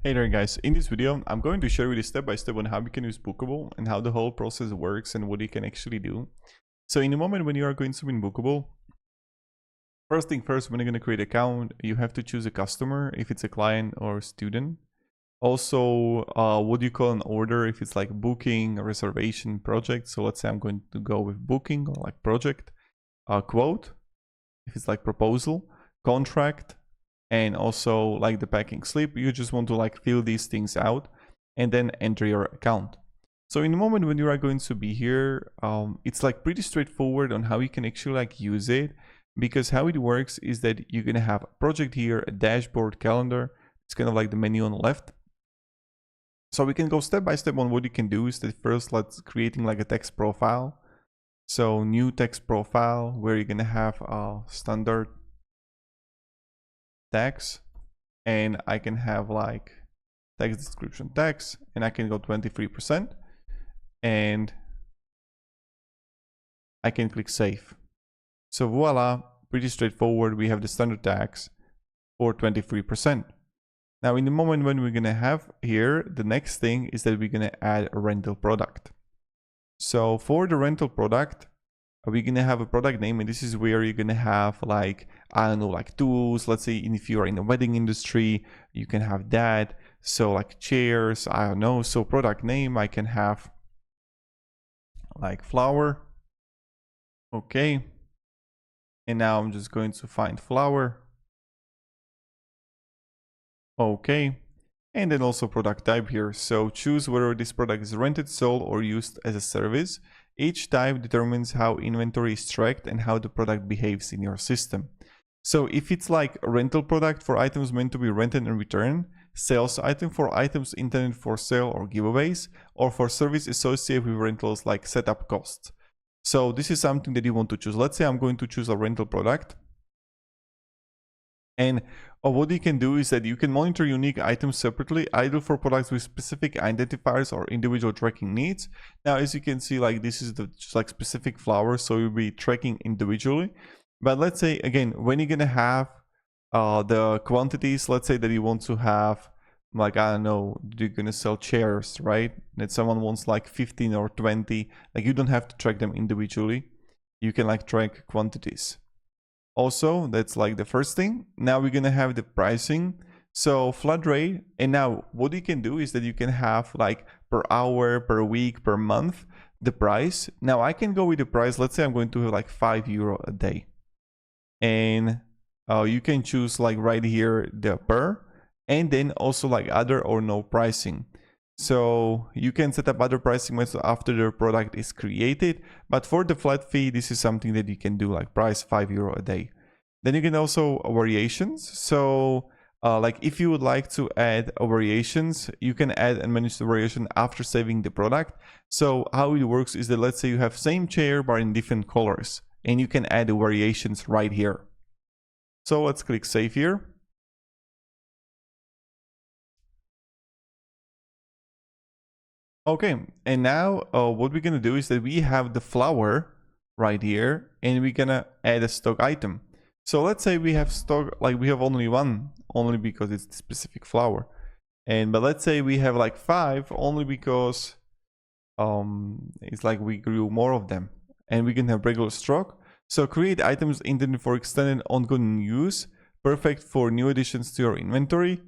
Hey there guys, in this video I'm going to show you the step by step on how you can use Booqable and how the whole process works and what you can actually do. So in the moment when you are going to be in Booqable, first thing first, when you're going to create an account, you have to choose a customer if it's a client or a student. Also, what do you call an order if it's like booking, a reservation, project. So let's say I'm going to go with booking or like project, quote, if it's like proposal, contract, and also like the packing slip. You just want to like fill these things out and then enter your account. So in the moment when you are going to be here, it's like pretty straightforward on how you can actually like use it, because how it works is that you're gonna have a project here, a dashboard, calendar. It's kind of like the menu on the left. So we can go step by step on what you can do. Is that first let's creating like a text profile. So new text profile where you're gonna have a standard text, and I can have like text description text, and I can go 23%, and I can click save. So voila, pretty straightforward. We have the standard tags for 23%. Now in the moment when we're gonna have here, the next thing is that we're gonna add a rental product. So for the rental product, we're gonna have a product name, and this is where you're gonna have like, I don't know, like tools. Let's say if you're in the wedding industry, you can have that. So like chairs, I don't know. So product name, I can have like flower. Okay. And now I'm just going to find flower. Okay. And then also product type here. So choose whether this product is rented, sold, or used as a service. Each type determines how inventory is tracked and how the product behaves in your system. So if it's like a rental product for items meant to be rented and returned, sales item for items intended for sale or giveaways, or for service associated with rentals like setup costs. So this is something that you want to choose. Let's say I'm going to choose a rental product. And what you can do is that you can monitor unique items separately, either for products with specific identifiers or individual tracking needs. Now, as you can see, like this is the just like specific flower, so you'll be tracking individually. But let's say again, when you're gonna have the quantities, let's say that you want to have, like, I don't know, you're gonna sell chairs, right? That someone wants like 15 or 20, like you don't have to track them individually. You can like track quantities. Also, that's like the first thing. Now we're gonna have the pricing. So flat rate, and now what you can do is that you can have like per hour, per week, per month, the price. Now I can go with the price. Let's say I'm going to have like €5 a day. And you can choose like right here the per, and then also like other or no pricing. So you can set up other pricing methods after the product is created, but for the flat fee, this is something that you can do, like price €5 a day. Then you can also variations. So like if you would like to add variations, you can add and manage the variation after saving the product. So how it works is that let's say you have same chair but in different colors, and you can add the variations right here. So let's click save here. Okay, and now what we're gonna do is that we have the flower right here, and we're gonna add a stock item. So let's say we have stock, like we have only one, only because it's the specific flower. But let's say we have like 5, only because it's like we grew more of them. And we can have regular stock. So create items intended for extended ongoing use, perfect for new additions to your inventory,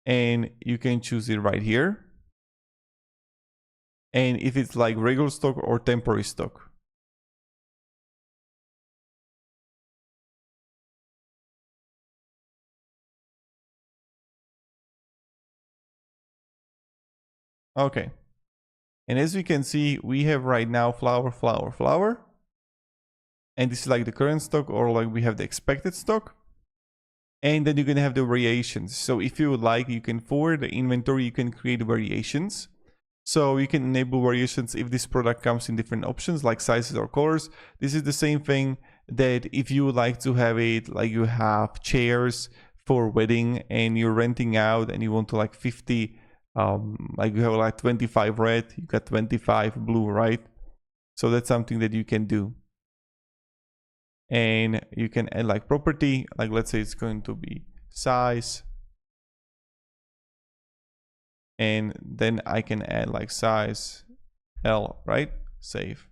and you can choose it right here. And if it's like regular stock or temporary stock. Okay. And as we can see, we have right now flower, flower, flower. And this is like the current stock, or like we have the expected stock. And then you're gonna have the variations. So if you would like, you can forward the inventory, you can create variations. So you can enable variations if this product comes in different options like sizes or colors. This is the same thing that if you would like to have it, like you have chairs for wedding and you're renting out and you want to like 50, like you have like 25 red, you got 25 blue, right? So that's something that you can do. And you can add like property, like let's say it's going to be size. and then I can add like size L, right? Save.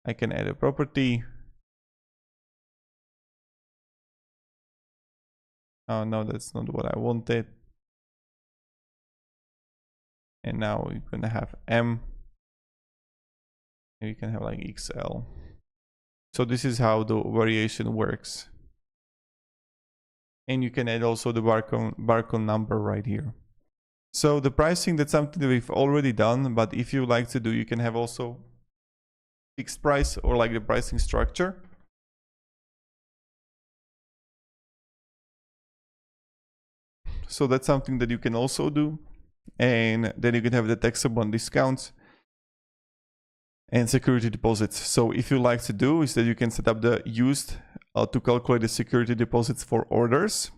I can add a property. Oh no, that's not what I wanted. And now we're gonna have M, and you can have like XL. So this is how the variation works. And you can add also the barcode number right here. So the pricing, that's something that we've already done, but if you like to do, you can have also fixed price or like the pricing structure. So that's something that you can also do. And then you can have the taxable and discounts and security deposits. So if you like to do is that you can set up the used to calculate the security deposits for orders.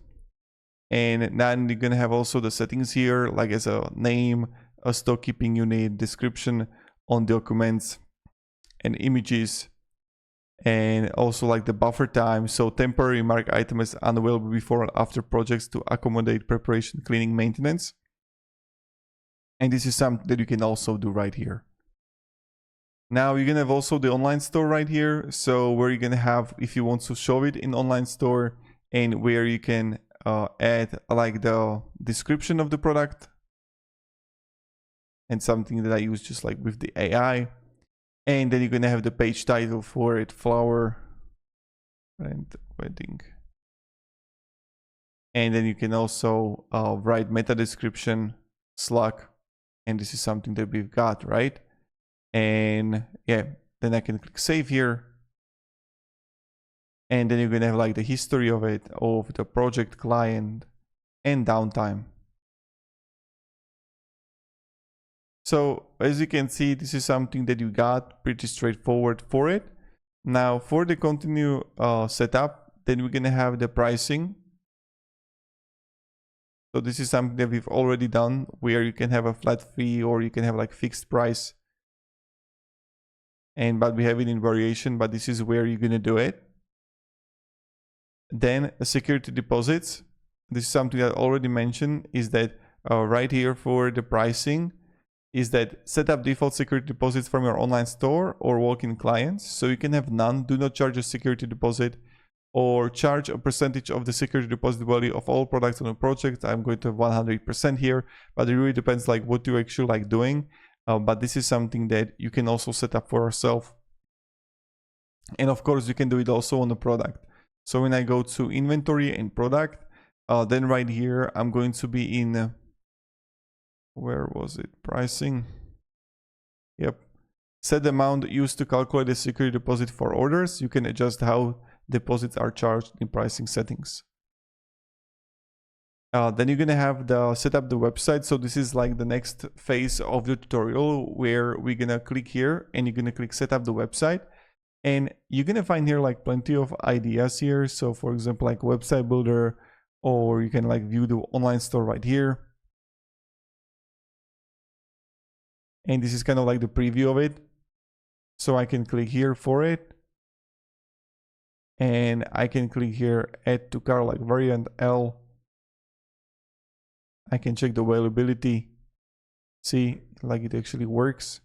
And then you're gonna have also the settings here, like as a name, a stock keeping unit, description on documents and images, and also like the buffer time. So temporary mark item is unavailable before and after projects to accommodate preparation, cleaning, maintenance. And this is something that you can also do right here. Now you're gonna have also the online store right here. So where you're gonna have, if you want to show it in online store, and where you can add like the description of the product and something that I use just like with the AI. And then you're gonna have the page title for it, flower and wedding. And then you can also write meta description, slug, and this is something that we've got, right? And yeah, then I can click save here. And then you're gonna have like the history of it, of the project, client, and downtime. So as you can see, this is something that you got pretty straightforward for it. Now for the continue setup, then we're gonna have the pricing. So this is something that we've already done, where you can have a flat fee or you can have like fixed price. But we have it in variation, but this is where you're gonna do it. Then security deposits. This is something that I already mentioned, is that right here for the pricing, is that set up default security deposits from your online store or walk-in clients. So you can have none, do not charge a security deposit, or charge a percentage of the security deposit value of all products on a project. I'm going to have 100% here, but it really depends like what you actually like doing. But this is something that you can also set up for yourself. And of course, you can do it also on the product. So when I go to inventory and product, then right here, I'm going to be in, where was it? Pricing. Yep. Set the amount used to calculate the security deposit for orders. You can adjust how deposits are charged in pricing settings. Then you're gonna have the set up the website. So this is like the next phase of the tutorial, where we're gonna click here and you're gonna click set up the website. And you're gonna find here like plenty of ideas here. So for example, like website builder, or you can like view the online store right here. And this is kind of like the preview of it. So I can click here for it. And I can click here, add to cart, like variant L. I can check the availability. See, like it actually works.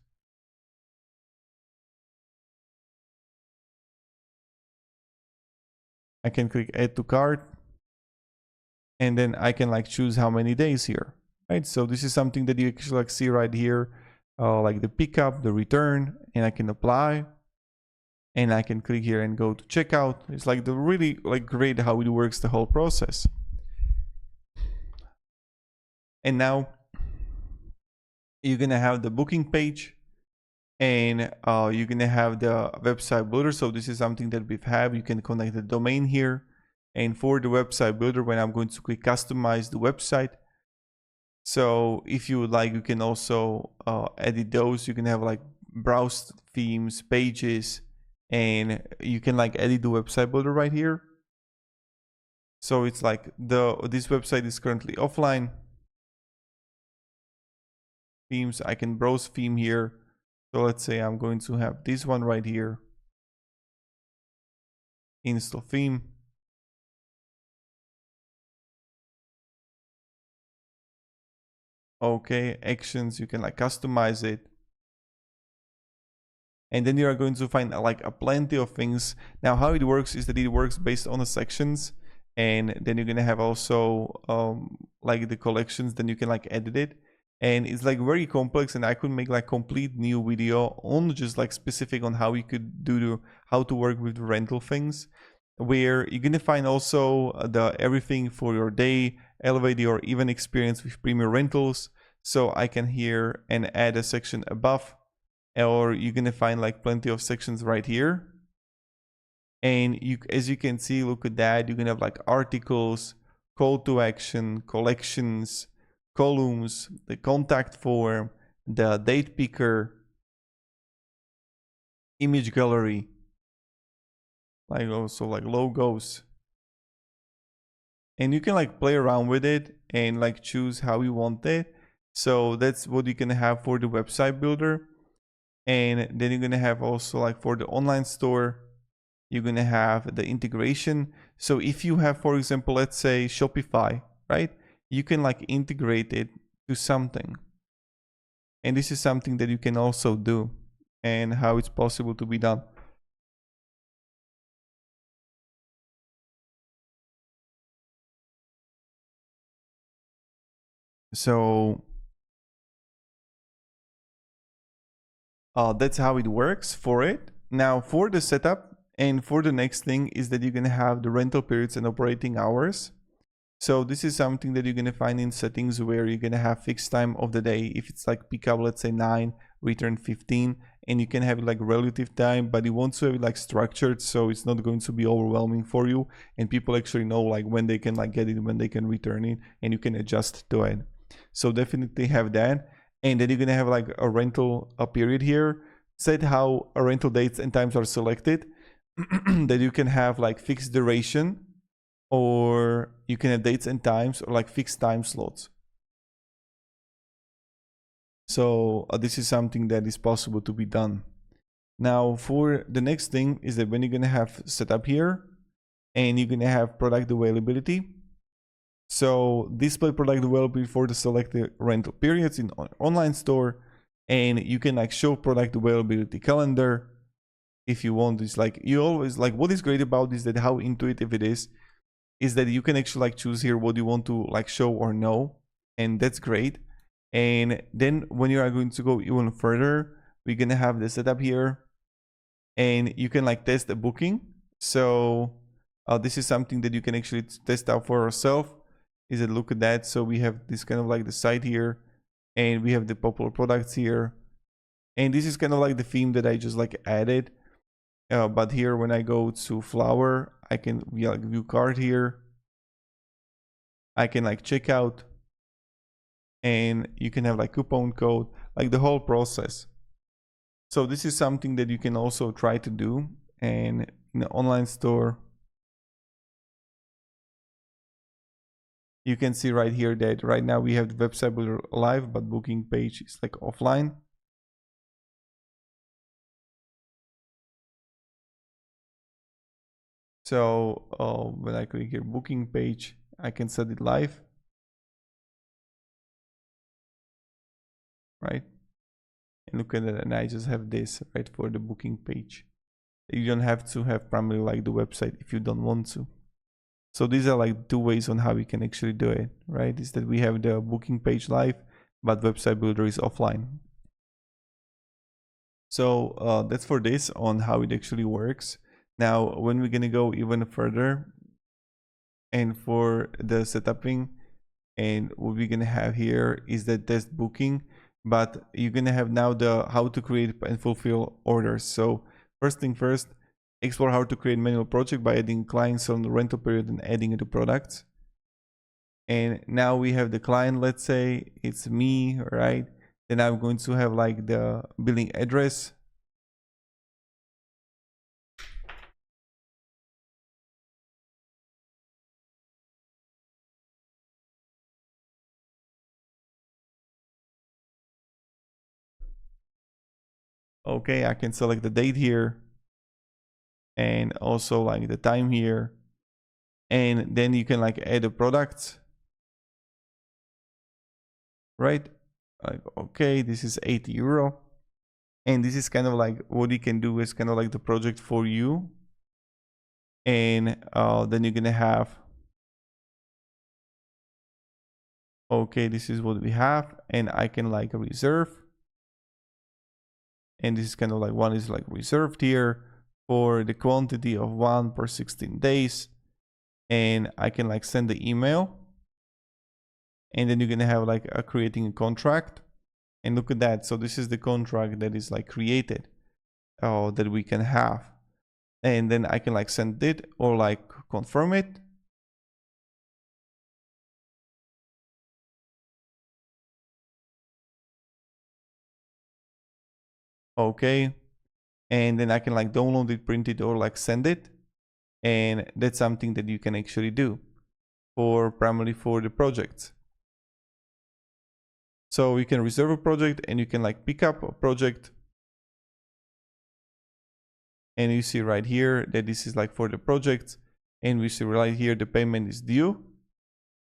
I can click add to cart. And then I can like choose how many days here, right? So this is something that you actually like see right here, like the pickup, the return, and I can apply. And I can click here and go to checkout. It's like the really like great how it works, the whole process. And now you're gonna have the booking page, and you're gonna have the website builder. So this is something that we've had. You can connect the domain here, and for the website builder, when I'm going to click customize the website, so if you would like, you can also edit those. You can have like browse themes, pages, and you can like edit the website builder right here. So it's like this website is currently offline. Themes, I can browse theme here. So let's say I'm going to have this one right here. Install theme. Okay, actions, you can like customize it. And then you are going to find like a plenty of things. Now how it works is that it works based on the sections, and then you're gonna have also like the collections, then you can like edit it. And it's like very complex, and I could make like complete new video on just like specific on how you could do how to work with rental things, where you're gonna find also the everything for your day, elevate your event experience with premier rentals. So I can here and add a section above, or you're gonna find like plenty of sections right here. And you, as you can see, look at that, you can have like articles, call to action, collections, columns, the contact form, the date picker, image gallery, like also like logos. And you can like play around with it and like choose how you want it. So that's what you can have for the website builder. And then you're gonna have also like for the online store, you're gonna have the integration. So if you have, for example, let's say Shopify, right? You can like integrate it to something. And this is something that you can also do, and how it's possible to be done. So that's how it works for it. Now for the setup and for the next thing is that you're gonna have the rental periods and operating hours. So this is something that you're gonna find in settings, where you're gonna have fixed time of the day. If it's like pick up, let's say 9, return 15, and you can have it like relative time, but you want to have it like structured, so it's not going to be overwhelming for you, and people actually know like when they can like get it, when they can return it, and you can adjust to it. So definitely have that. And then you're gonna have like a rental period here. Set how a rental dates and times are selected. That you can have like fixed duration, or you can have dates and times, or like fixed time slots. So this is something that is possible to be done. Now for the next thing is that when you're gonna have setup here, and you're gonna have product availability. So display product availability for the selected rental periods in online store, and you can like show product availability calendar if you want. It's like you always like, what is great about this, that how intuitive it is that you can actually like choose here what you want to like show or no, and that's great. And then when you are going to go even further, we're gonna have the setup here, and you can like test a booking. So this is something that you can actually test out for yourself. Is that, look at that. So we have this kind of like the site here, and we have the popular products here, and this is kind of like the theme that I just like added. But here when I go to flower, I can view cart here, I can like check out, and you can have like coupon code, like the whole process. So this is something that you can also try to do. And in the online store, you can see right here that right now we have the website builder live, but booking page is like offline. So when I click here booking page, I can set it live, right? And look at it, and I just have this right for the booking page. You don't have to have primarily like the website if you don't want to. So these are like two ways on how we can actually do it, right? Is that we have the booking page live, but website builder is offline. So that's for this on how it actually works. Now, when we're gonna go even further, and for the setuping, and what we're gonna have here is the test booking, but you're gonna have now the how to create and fulfill orders. So first thing first, explore how to create manual project by adding clients on the rental period and adding it to products. And now we have the client, let's say it's me, right? Then I'm going to have like the billing address. Okay, I can select the date here, and also like the time here. And then you can like add a product. right? Like, okay, this is 80 euro. And this is kind of like what you can do is kind of like the project for you. And then you're gonna have, okay, this is what we have, and I can like reserve. And this is kind of like one is like reserved here for the quantity of 1 per 16 days. And I can like send the email. And then you're gonna have like creating a contract. And look at that. So this is the contract that is like created that we can have. And then I can like send it or like confirm it. Okay. And then I can like download it, print it, or like send it. And that's something that you can actually do for primarily for the projects. So you can reserve a project and you can like pick up a project. And you see right here that this is like for the project. And we see right here the payment is due.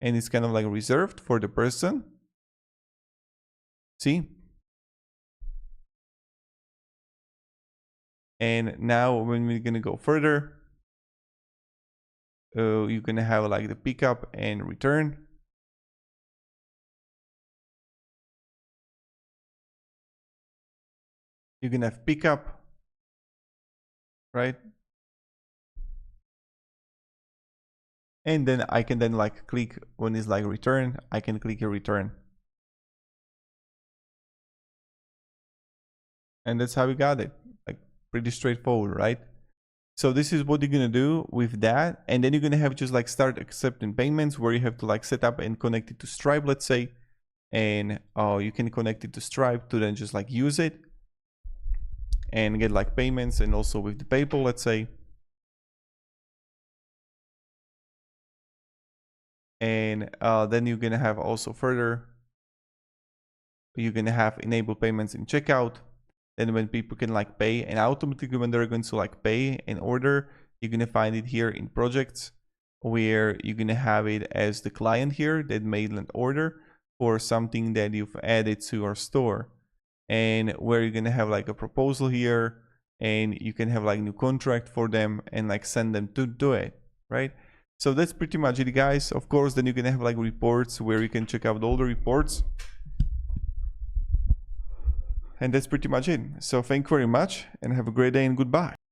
And it's kind of like reserved for the person. See? And now when we're gonna go further, you're gonna have like the pickup and return. You're gonna have pickup, right? And then I can then like click when it's like return, I can click a return. And that's how we got it. Like pretty straightforward, right? So this is what you're gonna do with that. And then you're gonna have just like start accepting payments where you have to like set up and connect it to Stripe, let's say. And you can connect it to Stripe to then just like use it and get like payments, and also with the PayPal, let's say. And then you're gonna have also further, you're gonna have enable payments in checkout. Then when people can like pay, and automatically when they're going to like pay and order, you're gonna find it here in projects, where you're gonna have it as the client here that made an order for something that you've added to your store, and where you're gonna have like a proposal here, and you can have like new contract for them and like send them to do it, right? So that's pretty much it, guys. Of course, then you're gonna have like reports where you can check out all the reports. And that's pretty much it. So thank you very much and have a great day and goodbye.